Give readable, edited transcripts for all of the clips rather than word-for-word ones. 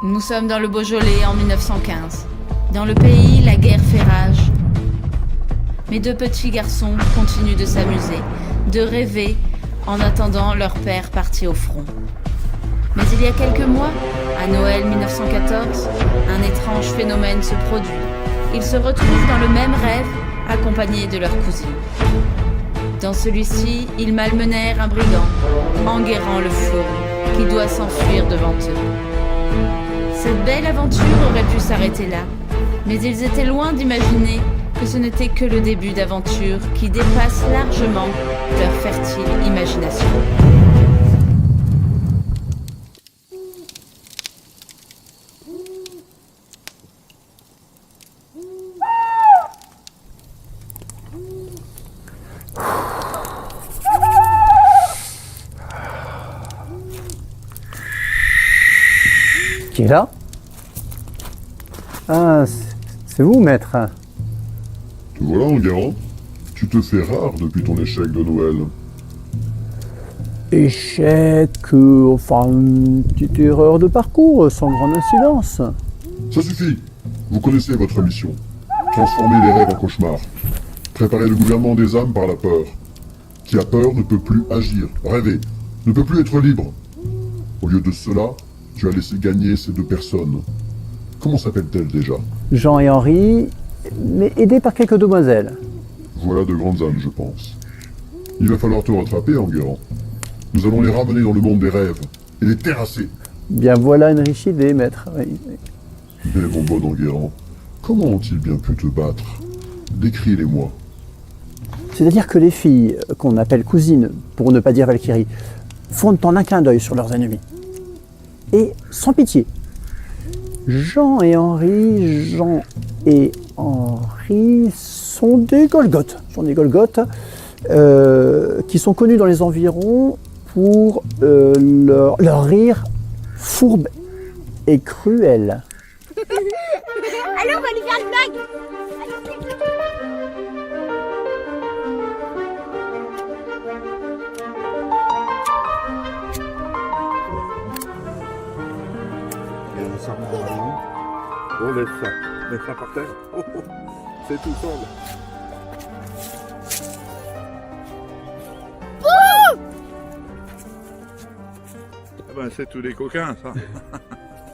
Nous sommes dans le Beaujolais en 1915. Dans le pays, la guerre fait rage. Mes deux petits garçons continuent de s'amuser, de rêver, en attendant leur père parti au front. Mais il y a quelques mois, à Noël 1914, un étrange phénomène se produit. Ils se retrouvent dans le même rêve, accompagnés de leur cousine. Dans celui-ci, ils malmenèrent un brigand, enguerrant le fleuron, qui doit s'enfuir devant eux. Cette belle aventure aurait pu s'arrêter là, mais ils étaient loin d'imaginer que ce n'était que le début d'aventures qui dépassent largement leur fertile imagination. Qui est là? Ah, c'est vous, maître. Te voilà, Enguerrand. Tu te fais rare depuis ton échec de Noël. Échec, enfin, une petite erreur de parcours, sans grande incidence. Ça suffit. Vous connaissez votre mission. Transformer les rêves en cauchemars. Préparer le gouvernement des âmes par la peur. Qui a peur ne peut plus agir, rêver, ne peut plus être libre. Au lieu de cela, tu as laissé gagner ces deux personnes. Comment s'appellent-elles déjà? Jean et Henri, mais aidés par quelques demoiselles. Voilà de grandes âmes, je pense. Il va falloir te rattraper, Enguerrand. Nous allons les ramener dans le monde des rêves et les terrasser. Bien voilà une riche idée, maître. Oui. Mais mon bon Enguerrand, comment ont-ils bien pu te battre? Décris-les-moi. C'est-à-dire que les filles, qu'on appelle cousines, pour ne pas dire Valkyrie, fondent en un clin d'œil sur leurs ennemis. Et sans pitié. Jean et Henri sont des Golgoths. Qui sont connus dans les environs pour leur rire fourbe et cruel. Allez, on va lui faire une blague. On laisse ça par terre. Oh, oh, c'est tout semble. Ah ben, c'est tous des coquins, ça.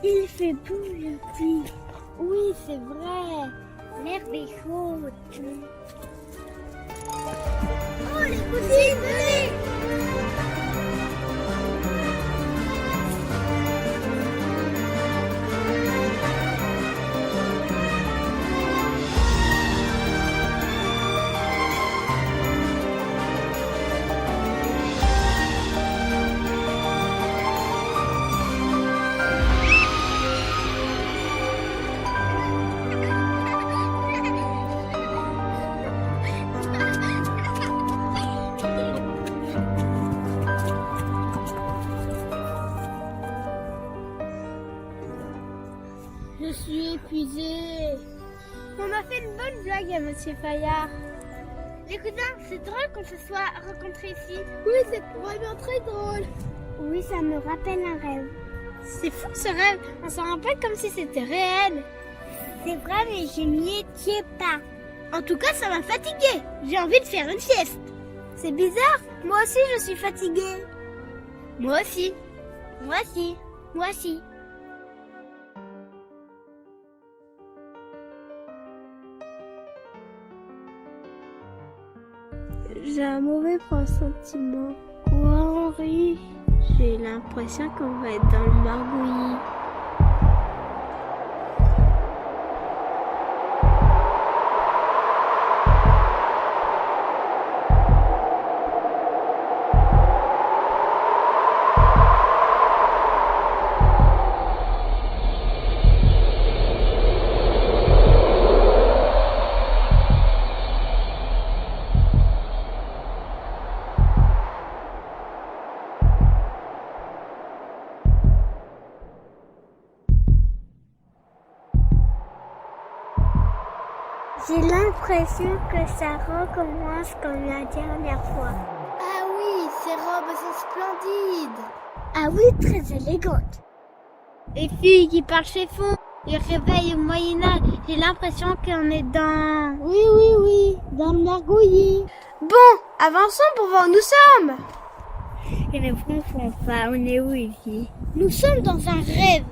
Il fait beau le puits. Oui, c'est vrai. L'herbe est chaude. Oh, les cousines, venez. Je suis épuisée. On m'a fait une bonne blague à Monsieur Fayard. Les cousins, c'est drôle qu'on se soit rencontrés ici. Oui, c'est vraiment très drôle. Oui, ça me rappelle un rêve. C'est fou ce rêve, on s'en rappelle comme si c'était réel. C'est vrai, mais je n'y étais pas. En tout cas, ça m'a fatiguée. J'ai envie de faire une sieste. C'est bizarre, moi aussi je suis fatiguée. Moi aussi. Moi aussi. Moi aussi. J'ai un mauvais pressentiment. Quoi, Henri? J'ai l'impression qu'on va être dans le barbouillis. J'ai l'impression que ça recommence comme la dernière fois. Ah oui, ces robes sont splendides. Ah oui, très élégantes. Les filles qui parlent chez fond. Les réveils au Moyen-Âge. J'ai l'impression qu'on est dans... Oui, dans le Nargouillis. Bon, avançons pour voir où nous sommes. Et ne comprends pas, on est où ici? Nous sommes dans un rêve.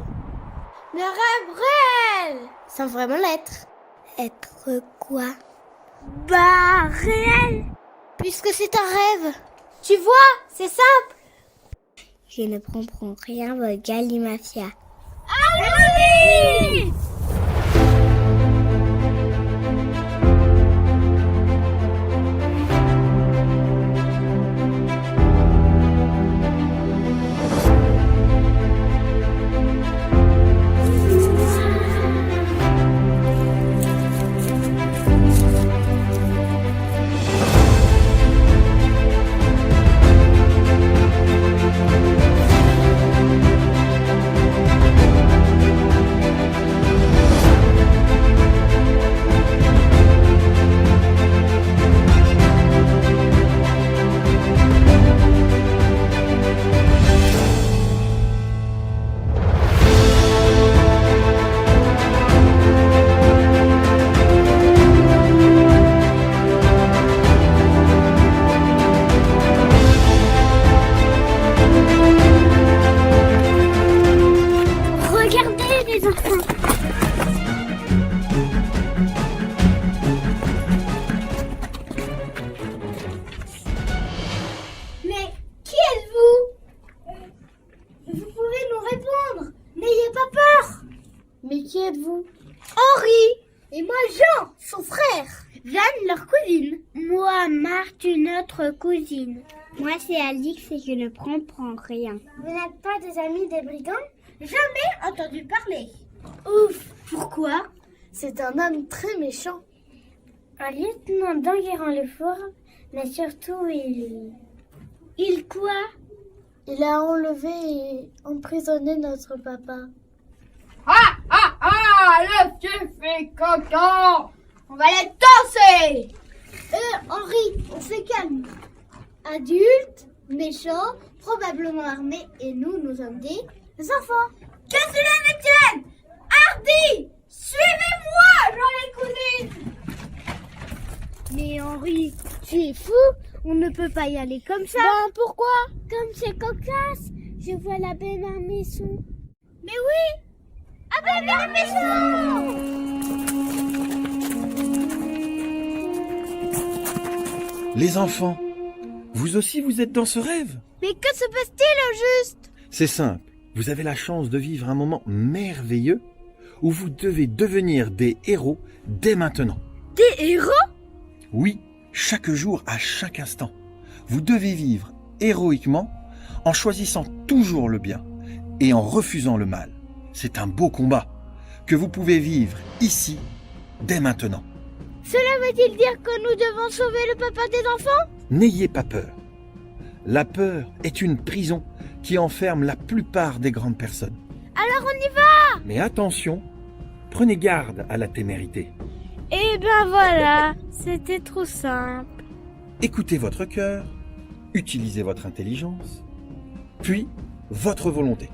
Le rêve réel, sans vraiment l'être. Être quoi? Bah, réel. Puisque c'est un rêve. Tu vois, c'est simple. Je ne comprends rien, votre galimafia. Allez! Mais qui êtes-vous? Vous pouvez nous répondre. N'ayez pas peur. Mais qui êtes-vous? Henri. Et moi Jean, son frère. Jeanne, leur cousine. Moi Marthe, une autre cousine. Moi c'est Alix et je ne comprends rien. Vous n'êtes pas des amis des brigands? Jamais entendu parler. Ouf, pourquoi? C'est un homme très méchant. Un lieutenant d'Enguerrand-les-Forges, mais surtout Il quoi? il a enlevé et emprisonné notre papa. Le petit fait content. On va les danser. Henri, on se calme. Adulte, méchant, probablement armé, et nous sommes des enfants. Que cela ne tienne! Hardy! Suivez-moi, Jean les cousines! Mais Henri, tu es fou? On ne peut pas y aller comme ça. Ben pourquoi? Comme c'est cocasse, je vois la belle maison. Mais oui! Ah ben la maison! Les enfants, vous aussi vous êtes dans ce rêve? Mais que se passe-t-il au juste? C'est simple, vous avez la chance de vivre un moment merveilleux où vous devez devenir des héros dès maintenant. Des héros? Oui, chaque jour, à chaque instant, vous devez vivre héroïquement en choisissant toujours le bien et en refusant le mal. C'est un beau combat que vous pouvez vivre ici, dès maintenant. Cela veut-il dire que nous devons sauver le papa des enfants? N'ayez pas peur. La peur est une prison qui enferme la plupart des grandes personnes. Alors on y va! Mais attention, prenez garde à la témérité. Eh ben voilà, c'était trop simple. Écoutez votre cœur, utilisez votre intelligence, puis votre volonté.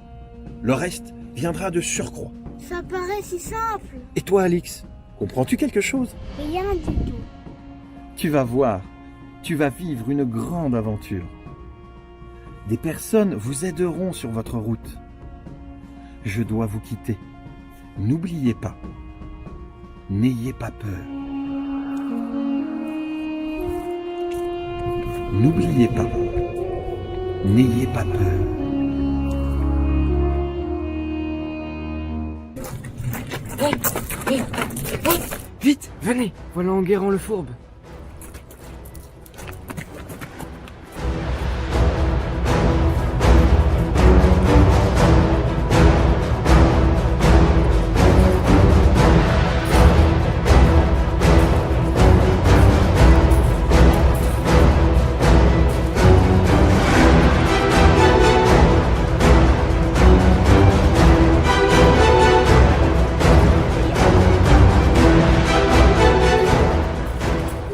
Le reste viendra de surcroît. Ça paraît si simple. Et toi, Alix, comprends-tu quelque chose? Rien du tout. Tu vas voir, tu vas vivre une grande aventure. Des personnes vous aideront sur votre route. Je dois vous quitter. N'oubliez pas, n'ayez pas peur. N'oubliez pas, n'ayez pas peur. Vite, venez, voilà Enguerrand le Fourbe.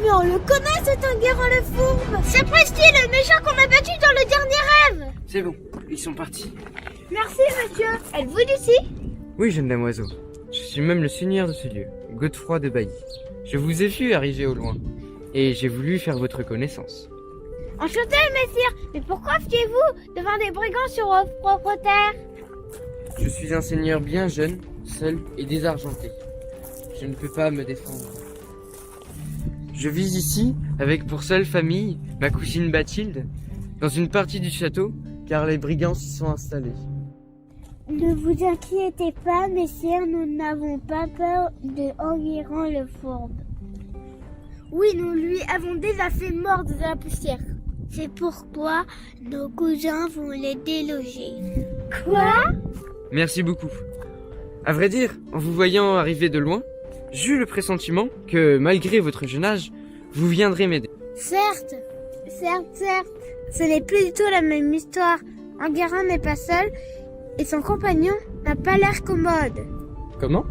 Mais on le connaît, cet Enguerrand le Fourbe. C'est Presti, le méchant qu'on a battu dans le dernier rêve. C'est bon, ils sont partis. Merci, monsieur. Êtes-vous d'ici? Oui, jeune dame oiseau. Je suis même le seigneur de ce lieu, Godefroy de Bailly. Je vous ai vu arriver au loin, et j'ai voulu faire votre connaissance. Enchanté, messire. Mais pourquoi fiez-vous devant des brigands sur vos propres terres? Je suis un seigneur bien jeune, seul et désargenté. Je ne peux pas me défendre. Je vis ici, avec pour seule famille, ma cousine Bathilde, dans une partie du château, car les brigands s'y sont installés. Ne vous inquiétez pas, messieurs, nous n'avons pas peur de Enguerrand le Fourbe. Oui, nous lui avons déjà fait mordre de la poussière. C'est pourquoi nos cousins vont les déloger. Quoi? Merci beaucoup. À vrai dire, en vous voyant arriver de loin, j'eus le pressentiment que, malgré votre jeune âge, vous viendrez m'aider. Certes. Ce n'est plus du tout la même histoire. Enguerrand n'est pas seul et son compagnon n'a pas l'air commode. Comment?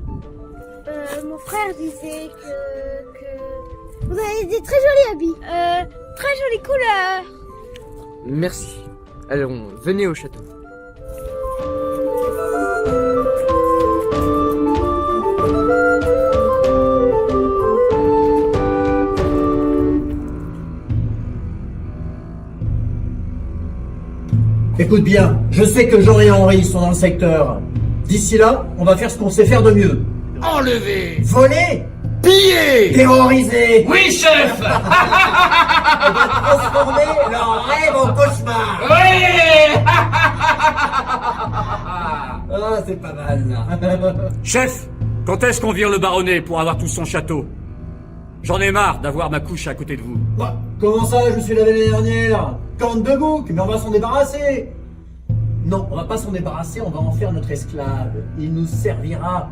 Mon frère disait que... Vous avez des très jolis habits. Très jolies couleurs. Merci. Allons, venez au château. Écoute bien, je sais que Jean et Henri sont dans le secteur. D'ici là, on va faire ce qu'on sait faire de mieux. Enlever, Voler, piller. terroriser, Oui, chef. on va transformer leur rêve en cauchemar. Oui. Ah, c'est pas mal, là. Chef, quand est-ce qu'on vire le baronnet pour avoir tout son château? J'en ai marre d'avoir ma couche à côté de vous. Bah, comment ça, je suis là l'année dernière? Corne de bouc, mais on va s'en débarrasser. Non, on va pas s'en débarrasser, on va en faire notre esclave. Il nous servira.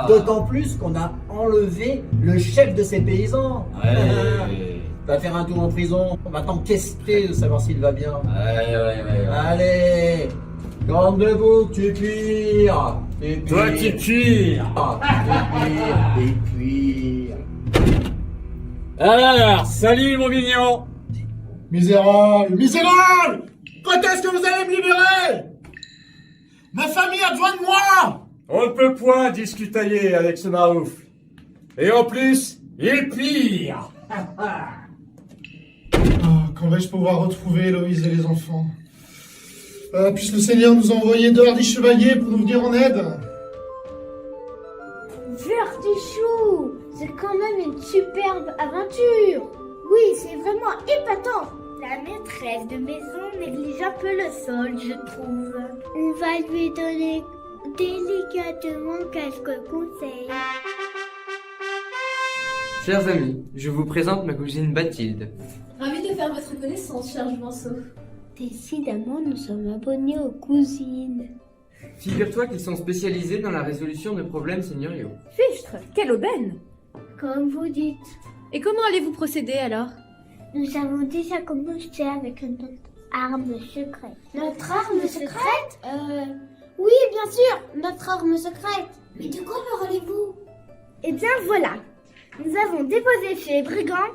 D'autant plus qu'on a enlevé le chef de ces paysans. Va faire un tour en prison, on va t'enquester de savoir s'il va bien. Allez, corne de bouc, tu cuires. Toi qui cuires. Et cuire. Alors, salut mon mignon. Misérable! Misérable! Quand est-ce que vous allez me libérer? Ma famille a besoin de moi! On ne peut point discutailler avec ce maroufle. Et en plus, il pire. Quand vais-je pouvoir retrouver Héloïse et les enfants? Puisse le Seigneur nous envoyer deux hardis chevaliers pour nous venir en aide? Vertichou, c'est quand même une superbe aventure. Oui, c'est vraiment épatant. La maîtresse de maison néglige un peu le sol, je trouve. On va lui donner délicatement quelques conseils. Chers amis, je vous présente ma cousine Bathilde. Ravi de faire votre connaissance, cher Jumenceau. Décidément, nous sommes abonnés aux cousines. Figure-toi qu'ils sont spécialisés dans la résolution de problèmes seigneuriaux. Fichtre, quelle aubaine! Comme vous dites. Et comment allez-vous procéder alors? Nous avons déjà commencé avec notre arme secrète. Notre arme secrète? Oui, bien sûr, notre arme secrète. Mais de quoi parlez-vous? Eh bien voilà, nous avons déposé chez les brigands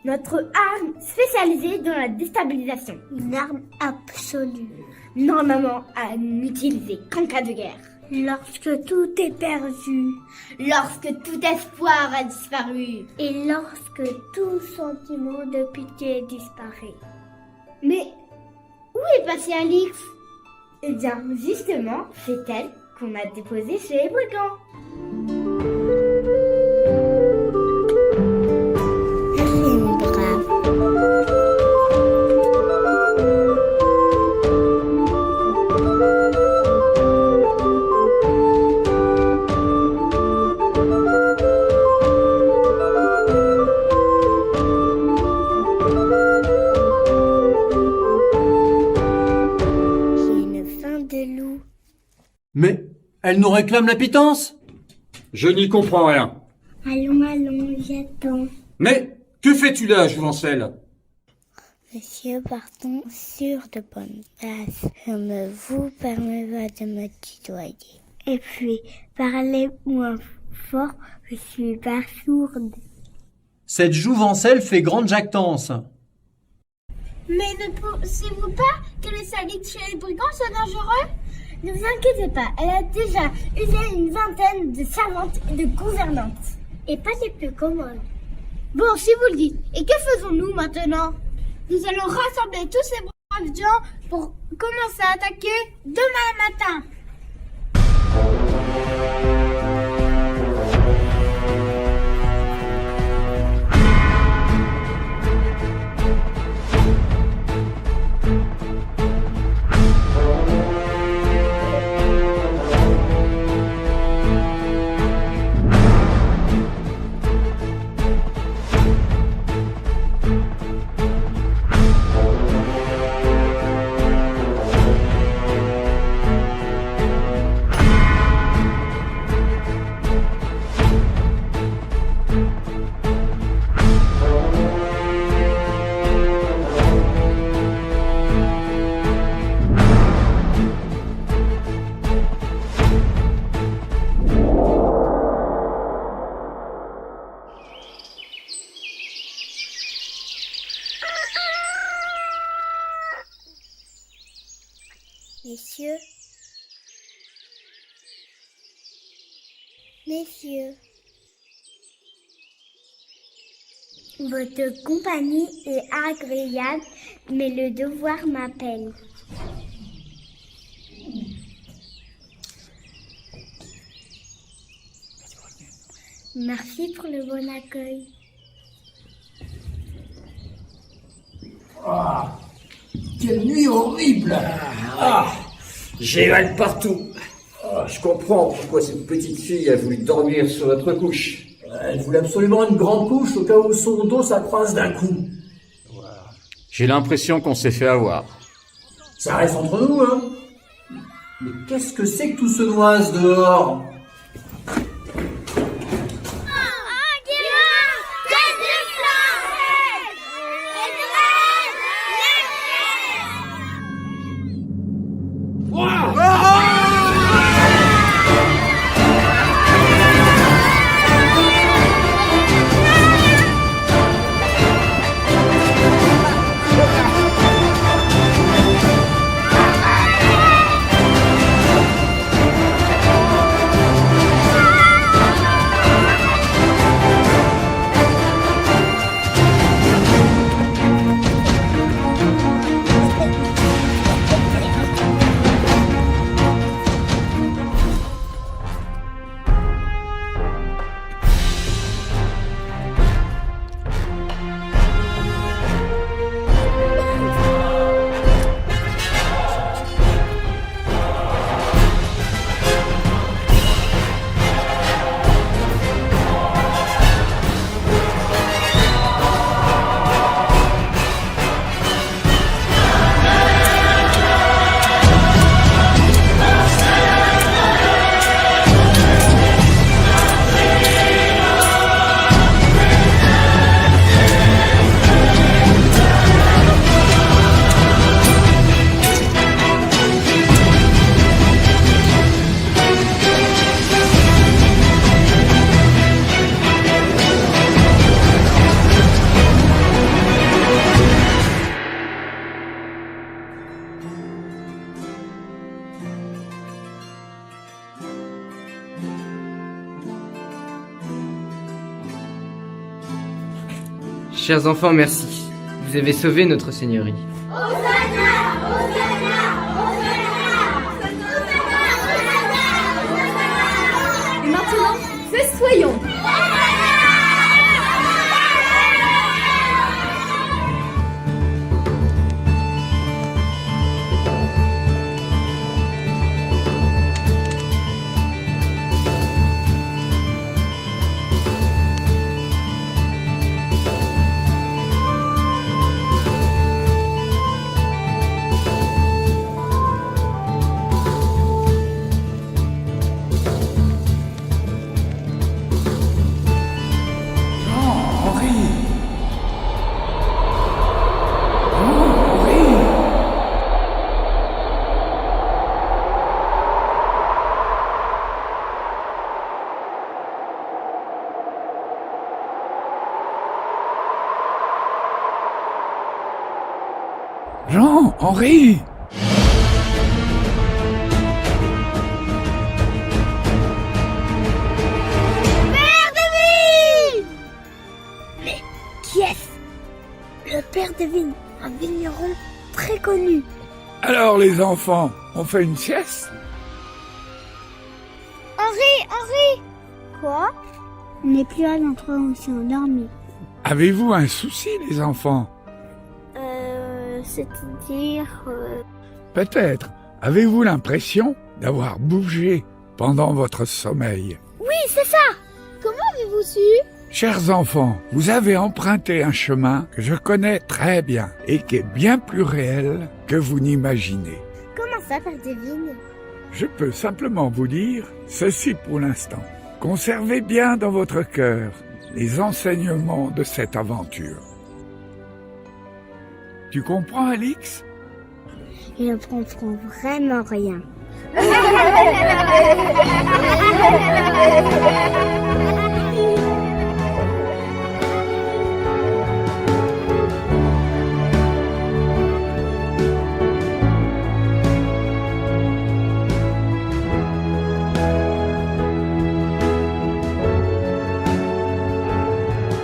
notre arme spécialisée dans la déstabilisation. Une arme absolue. Normalement à n'utiliser qu'en cas de guerre. Lorsque tout est perdu. Lorsque tout espoir a disparu. Et lorsque tout sentiment de pitié disparaît. Mais où est passée Alix? Eh bien, justement, c'est elle qu'on a déposée chez les brigands. Mais elle nous réclame la pitance. Je n'y comprends rien. Allons, j'attends. Mais que fais-tu là, Jouvencel? Monsieur, partons sur de bonnes bases. Je ne vous permets pas de me tutoyer. Et puis, parlez moins fort, je suis pas sourde. Cette jouvencelle fait grande jactance. Mais ne pensez-vous pas que les salides chez les brigands sont dangereux? Ne vous inquiétez pas, elle a déjà usé une vingtaine de servantes et de gouvernantes. Et pas les plus commodes. Bon, si vous le dites. Et que faisons-nous maintenant? Nous allons rassembler tous ces braves gens pour commencer à attaquer demain matin. Messieurs, messieurs, votre compagnie est agréable, mais le devoir m'appelle. Merci pour le bon accueil. Ah, quelle nuit horrible! Ah, j'ai mal partout. Ah, je comprends pourquoi cette petite fille a voulu dormir sur notre couche. Elle voulait absolument une grande couche au cas où son dos s'accroise d'un coup. J'ai l'impression qu'on s'est fait avoir. Ça reste entre nous, hein. Mais qu'est-ce que c'est que tout ce noise dehors? Chers enfants, merci. Vous avez sauvé notre seigneurie. Et maintenant, festoyons! Jean, Henri! Père Devine! Mais qui est-ce? Le Père Devine, un vigneron très connu. Alors les enfants, on fait une sieste? Henri! Quoi? On n'est plus là d'entre eux, on s'est endormi. Avez-vous un souci, les enfants? C'est-à-dire... Peut-être. Avez-vous l'impression d'avoir bougé pendant votre sommeil? Oui, c'est ça! Comment avez-vous su? Chers enfants, vous avez emprunté un chemin que je connais très bien et qui est bien plus réel que vous n'imaginez. Comment ça, Père Devine? Je peux simplement vous dire ceci pour l'instant. Conservez bien dans votre cœur les enseignements de cette aventure. Tu comprends, Alix? Il ne comprend vraiment rien.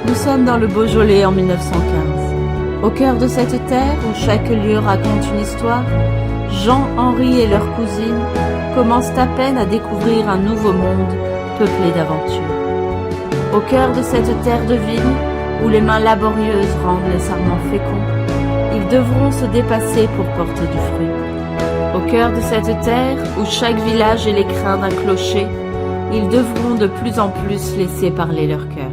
Nous sommes dans le Beaujolais en 1915. Au cœur de cette terre où chaque lieu raconte une histoire, Jean, Henri et leur cousine commencent à peine à découvrir un nouveau monde peuplé d'aventures. Au cœur de cette terre de vigne où les mains laborieuses rendent les sarments féconds, ils devront se dépasser pour porter du fruit. Au cœur de cette terre où chaque village est l'écrin d'un clocher, ils devront de plus en plus laisser parler leur cœur.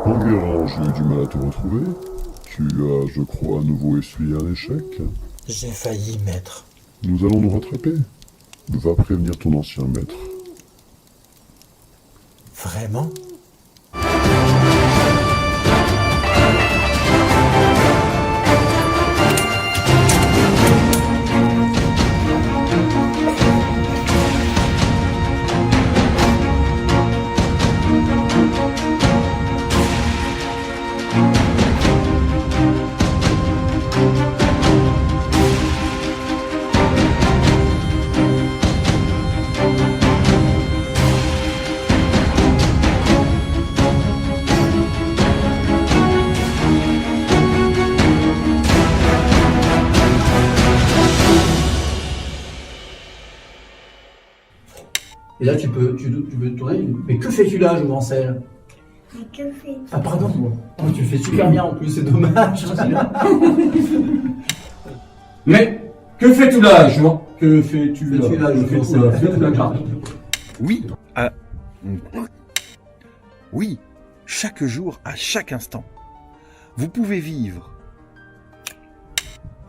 Enguerrand, j'ai eu du mal à te retrouver. Tu as, je crois, à nouveau essuyé un échec. J'ai failli, maître. Nous allons nous rattraper. Va prévenir ton ancien maître. Vraiment? Et là, tu peux tourner. Mais que fais-tu là, Jouvencel? Mais que fais-tu? Ah, pardon. Oh, tu le fais super bien en plus, c'est dommage. Mais que fais-tu là, Jean? Que fais-tu là? Oui, oui, chaque jour, à chaque instant. Vous pouvez vivre.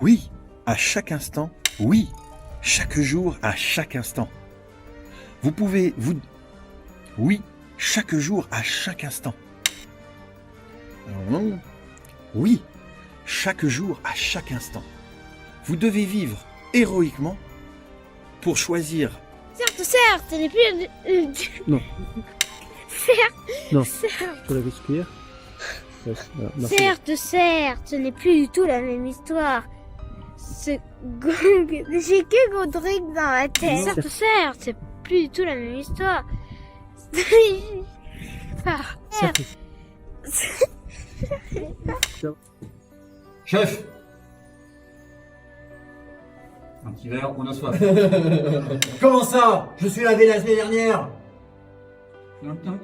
Oui, à chaque instant. Oui, chaque jour, à chaque instant. Vous pouvez vous... Oui, chaque jour, à chaque instant. Non. Oui, chaque jour, à chaque instant. Vous devez vivre héroïquement pour choisir. Certes, ce n'est plus... Non. Certes, Non. certes. Je la respire. Certes, ce n'est plus du tout la même histoire. J'ai que Godric dans la tête. Certes, c'est plus du tout la même histoire. Chef! Un petit verre, on a soif. Comment ça? Je suis lavé la semaine dernière. Maintenant,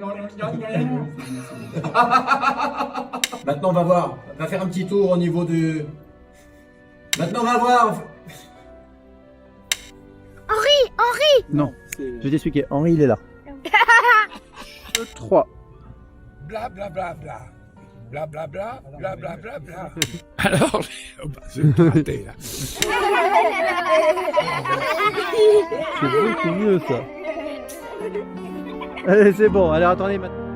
on va voir. On va faire un petit tour au niveau du... Maintenant, on va voir. Henri, Non, je vais t'expliquer. Henri, il est là. 3. Bla bla bla bla. Bla bla bla, bla bla bla bla. Alors, c'est raté là. C'est beaucoup mieux ça. Allez, c'est bon. Alors attendez maintenant.